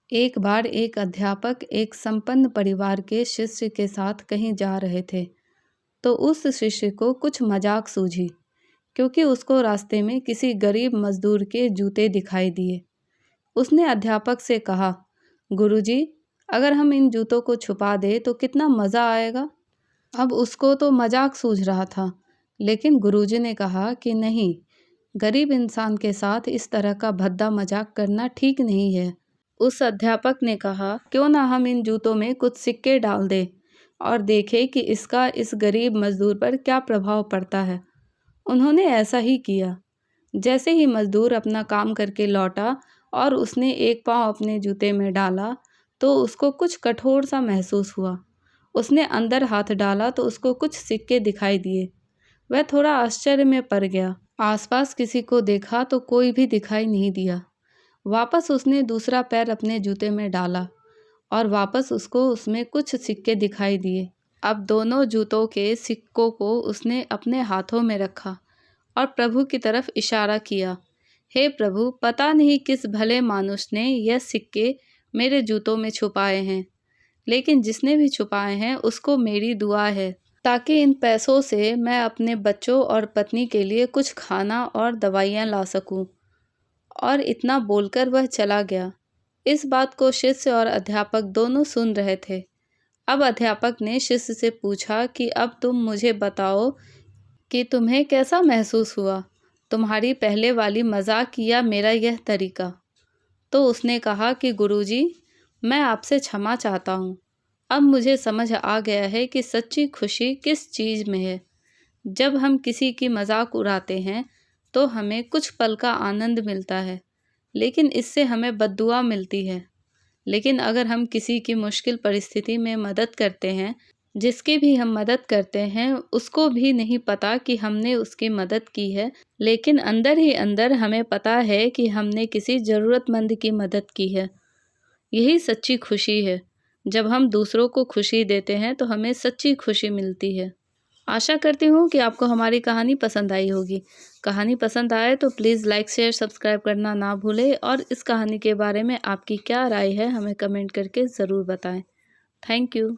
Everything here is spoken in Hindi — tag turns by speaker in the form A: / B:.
A: एक बार एक अध्यापक एक संपन्न परिवार के शिष्य के साथ कहीं जा रहे थे। तो उस शिष्य को कुछ मजाक सूझी, क्योंकि उसको रास्ते में किसी गरीब मजदूर के जूते दिखाई दिए। उसने अध्यापक से कहा, गुरुजी, अगर हम इन जूतों को छुपा दे तो कितना मज़ा आएगा। अब उसको तो मजाक सूझ रहा था, लेकिन गुरुजी ने कहा कि नहीं, गरीब इंसान के साथ इस तरह का भद्दा मजाक करना ठीक नहीं है। उस अध्यापक ने कहा, क्यों ना हम इन जूतों में कुछ सिक्के डाल दें और देखें कि इसका इस गरीब मजदूर पर क्या प्रभाव पड़ता है। उन्होंने ऐसा ही किया। जैसे ही मजदूर अपना काम करके लौटा और उसने एक पाँव अपने जूते में डाला, तो उसको कुछ कठोर सा महसूस हुआ। उसने अंदर हाथ डाला तो उसको कुछ सिक्के दिखाई दिए। वह थोड़ा आश्चर्य में पड़ गया। आसपास किसी को देखा तो कोई भी दिखाई नहीं दिया। वापस उसने दूसरा पैर अपने जूते में डाला और वापस उसको उसमें कुछ सिक्के दिखाई दिए। अब दोनों जूतों के सिक्कों को उसने अपने हाथों में रखा और प्रभु की तरफ इशारा किया। हे प्रभु, पता नहीं किस भले मानुष ने यह सिक्के मेरे जूतों में छुपाए हैं, लेकिन जिसने भी छुपाए हैं उसको मेरी दुआ है, ताकि इन पैसों से मैं अपने बच्चों और पत्नी के लिए कुछ खाना और दवाइयाँ ला सकूं। और इतना बोलकर वह चला गया। इस बात को शिष्य और अध्यापक दोनों सुन रहे थे। अब अध्यापक ने शिष्य से पूछा कि अब तुम मुझे बताओ कि तुम्हें कैसा महसूस हुआ, तुम्हारी पहले वाली मजाक या मेरा यह तरीका। तो उसने कहा कि गुरुजी, मैं आपसे क्षमा चाहता हूँ। अब मुझे समझ आ गया है कि सच्ची खुशी किस चीज़ में है। जब हम किसी की मजाक उड़ाते हैं तो हमें कुछ पल का आनंद मिलता है, लेकिन इससे हमें बद्दुआ मिलती है। लेकिन अगर हम किसी की मुश्किल परिस्थिति में मदद करते हैं, जिसकी भी हम मदद करते हैं उसको भी नहीं पता कि हमने उसकी मदद की है, लेकिन अंदर ही अंदर हमें पता है कि हमने किसी ज़रूरतमंद की मदद की है। यही सच्ची खुशी है। जब हम दूसरों को खुशी देते हैं तो हमें सच्ची खुशी मिलती है। आशा करती हूँ कि आपको हमारी कहानी पसंद आई होगी। कहानी पसंद आए तो प्लीज़ लाइक, शेयर, सब्सक्राइब करना ना भूलें और इस कहानी के बारे में आपकी क्या राय है हमें कमेंट करके ज़रूर बताएं। Thank you.